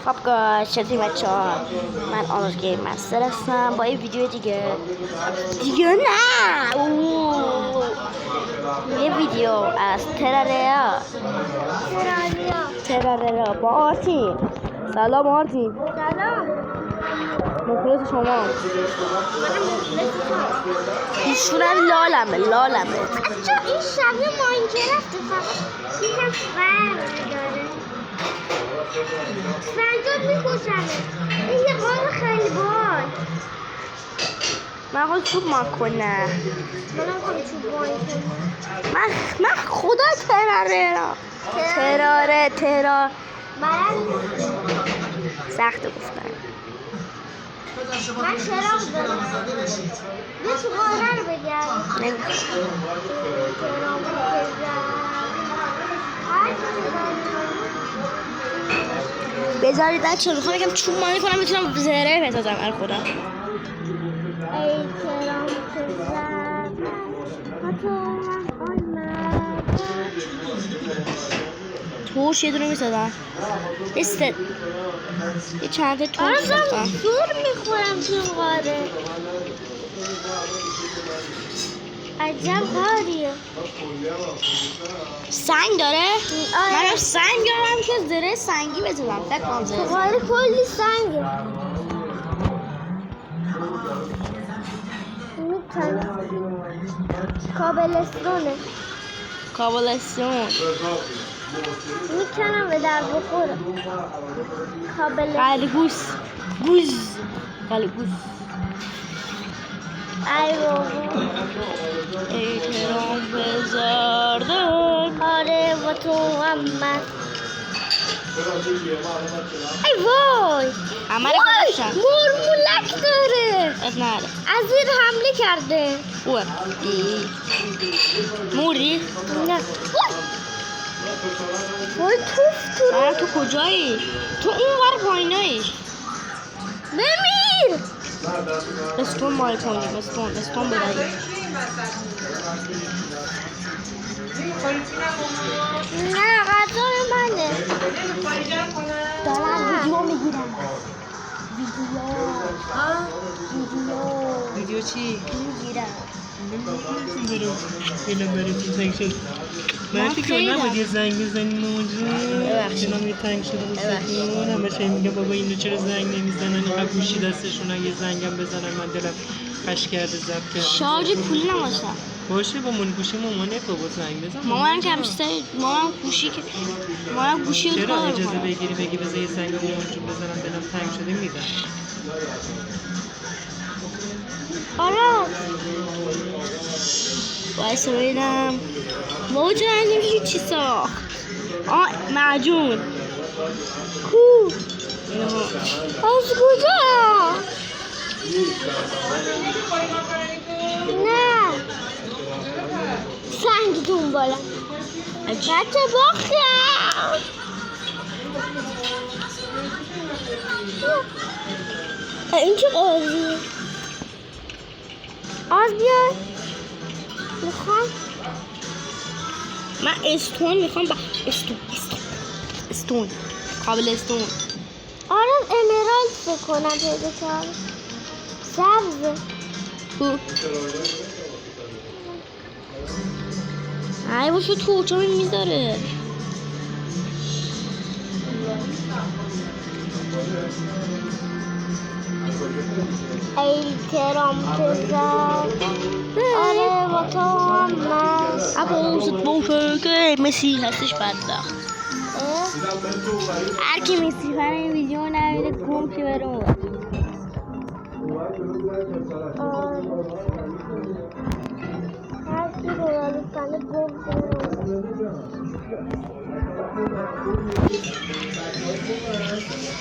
خب چطوری بچه ها، من آنوش گیم مستر هستم با این ویدیو دیگه نه یه ویدیو از تراریا با آرتین. سلام آرتین. سلام. مخلص شما. من مخلص تو. ایشونم لالمه. بچه این شبیه ماینکرافته، فقط یکم فرق داره. سنجاد میکشنه. این یه قاب خیلی بای. من خود چوب ما کنه. منم خواهم چوب بای کنم. من خدا تراره سخت گفتن. من چراغ دارم. یه تو قاره رو بگرد. بذارید بچه میخوام یکم چوب مانی کنم بتونم زهره بسازم. خدا ای کرام که زدن توش یه دونه میسازم. یه چند تا توش ساختم. زور میخورم تو قاره. عجب قاریه. سنگ داره؟ منم سنگ دارم که زره سنگی بزنم. تو قاره کلی سنگه. کابلستون میکنم به در بخوره. قلگوس ای بابا احترام بذاردن. آره با تو هم من. ای وای همه رو کشتن. مرمولک داره. از این حمله کرده. موری؟ نه وای توف تو کجایی؟ تو اون ور پایینایی. بمیر. استون مال کنیم. استون بدهیم. نه غذای منه. دارم ویدیو میگیرم. ویدیو چی؟ میگیرم. اینم برای تو تنگ شد. من فکر نباید یه زنگ بزنیم اونجا. اینم یه تنگ شده بسیدون. همه شایی میگه بابا اینو چرا زنگ نمیزنن؟ اینقدر گوشی دستشون یه زنگم بزنن. من دلم خش کرده زب کرد. شارژ پولی نماشم. باشه با من گوشی مامانه بابا زنگ بزن. مامان که همیشه مامان گوشی چرا اجازه بگیری بگی بذار یه زنگ مامان جون بزنم دلم تنگ شده میدم. آره وایسا ببینم بابا چرا نمیشه چی ساخت. معجون کو از کجا؟ نه سنگ دنبالم. بچه باختم. این چه قاضیه؟ آز بیار. میخوام من استون میخوام. استون قابل استون. آره امرالد فکر کنم پیدا کردم. سبزه. ای باشو تو چه میذاره. ای کرام که زد. آره با تو هم من. عباست باشه که مسیح هستش بدبخت. هر کی مسیح برای این ویدیو نمیده گم که بره اون. هر کی رو یادستانه گم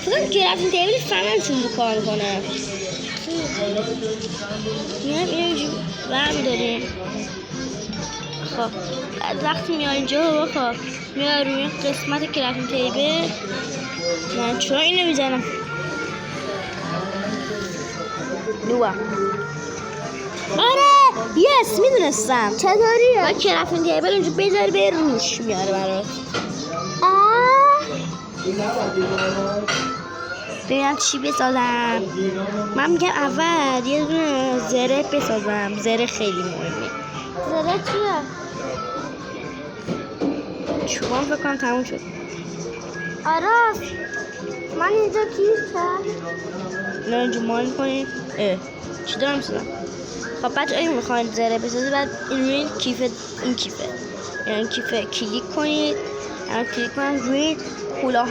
فکرم که رفتیم تیبیل فهممشون رو کار کنه. میرم اینجا برم داریم. خب وقتی میای اینجا بخواه میای روی قسمت کرافین تیبل. من چرا اینو میزنم؟ نوه آره یس میدونستم. چطوریه؟ باید کرافین تیبل اونجا بذاری به روش میاره برات. ببینم چی بسازم. من میگم اول یه دونه زره بسازم. زره خیلی مهمه. زره چیه؟ چوبان فکر کنم تموم شد. آراز من اینجا گیر کرد. نه اینجا مال کنید. چی دارم بسازم؟ خب بچه اگه میخواین زره بسازید بعد این روی این کیفه یعنی این کیفه کلیک کنید. کلیک کنید روی این کلاه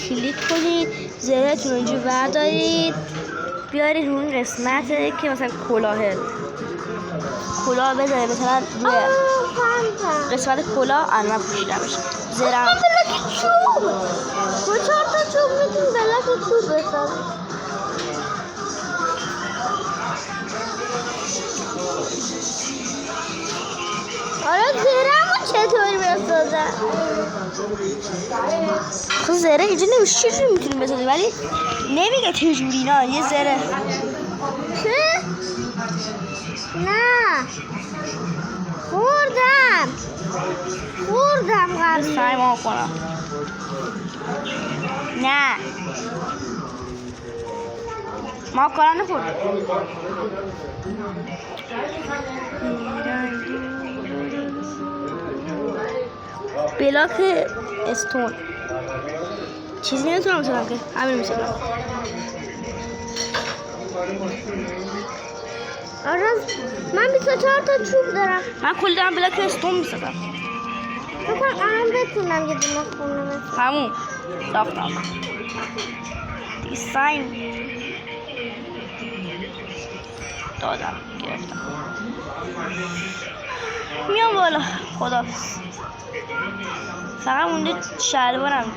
کلیک کنید. زرهتون رو اینجا بردارید بیارید روی این قسمت که مثلا کلاه بذارید مثلا روی قسمت کلاه من پوشیدم بشه. زرم بلاک چوب با 4 تا چوب میتونی بلاک چوب بسازی. آره زره‌مو چطوری بسازم؟ خب زره اینجا نمیشه چجوری میتونیم بسازیم ولی نمیگه چجوری. نه یه زره چه؟ نه خوردم قبل. سعی ما کنم. نه ما کنم نخورد. بلاک استون چیزی نمیتونم بسازم که همین میسازم. آراز من 24 تا چوب دارم. من کلی دارم بلاک استون میسازم. فکر کنم الان بتونم یه دونه خونه بسازم. همون ساختم دیساین دادم گرفتم. میام بالا. خدا فقط مونده شلوارم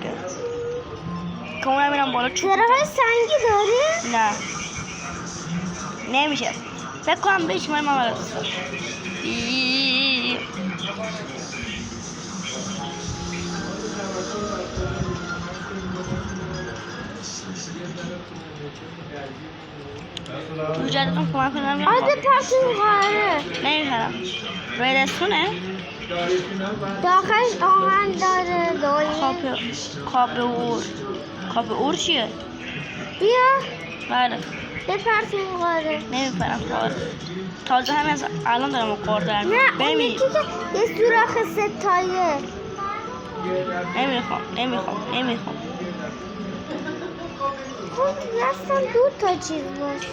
که اونم میرم بالا. زره‌های سنگی داری؟ نه نمیشه. فکر کنم بهش من بالا تو جدتون کمک کنم. آده پرتون قاره نمیفرم ریدستونه داخلش آهن داره دایی. کاپ اور چیه؟ بیا بله به پرتون قاره. نمیفرم کار تازه همه از الان دارم کار دارم. نه اون یکی که یه سوراخ ستایه. نمیخوام خب دستم 2 تا چیز باش.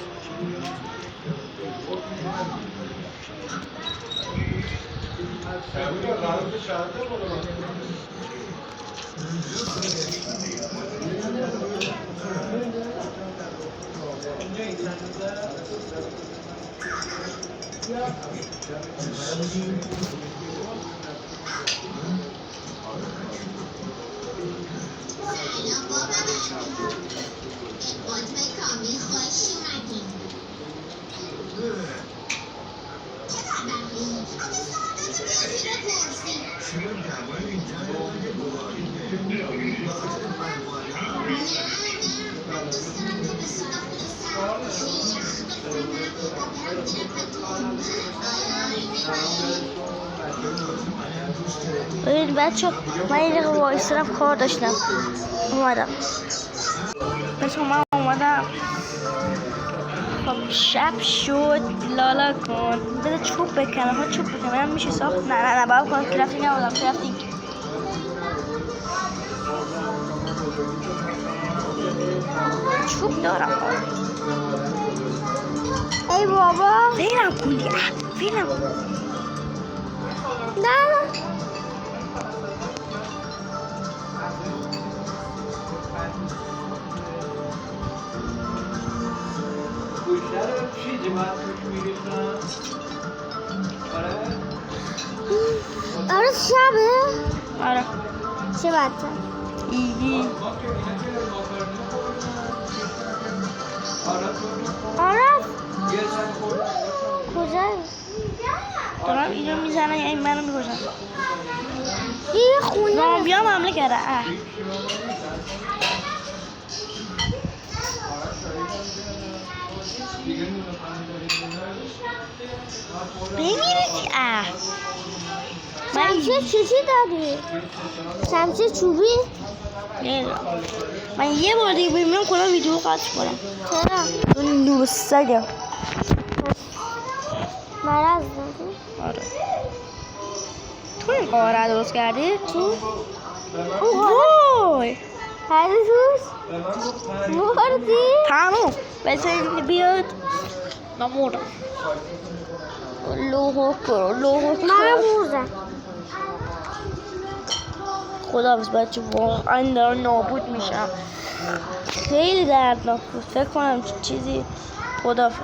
ببین بچه من یه دقیقه وایسترم کار داشتم اومدم. بچه من اومدم. خب شب شد لالا کن بده چوب بکنم. ها چوب بکنم میشه ساخت. نه باید کنم کرافتی نبودم. کرافتی چوب دارم. ای بابا فیلم کندی. فیلم نه آره شبه. آره چه بچه ایدی آره کجایی؟ دارم اینو میزنن یا این منو میکشن. این خونه زامبیا هم حمله کرده. بمیرید. شمشیر چیزی داری؟ شمشیر چوبی؟ نمیدونم. من یه بار دیگه ببینم کنم ویدیو قطع کنم. چرا؟ تو نور سگم. مرض داری؟ آره. تو این قاره درست کردی؟ چی؟ وای هر روز؟ مردی؟ تموم. بس این بیاد. نموردم. لوحو کرو لوحو من کرو. مردم. خداحافظ بچه، واقعا دارم نابود میشم. خیلی دردناک بود. فکر کنم چیزی. خداحافظ.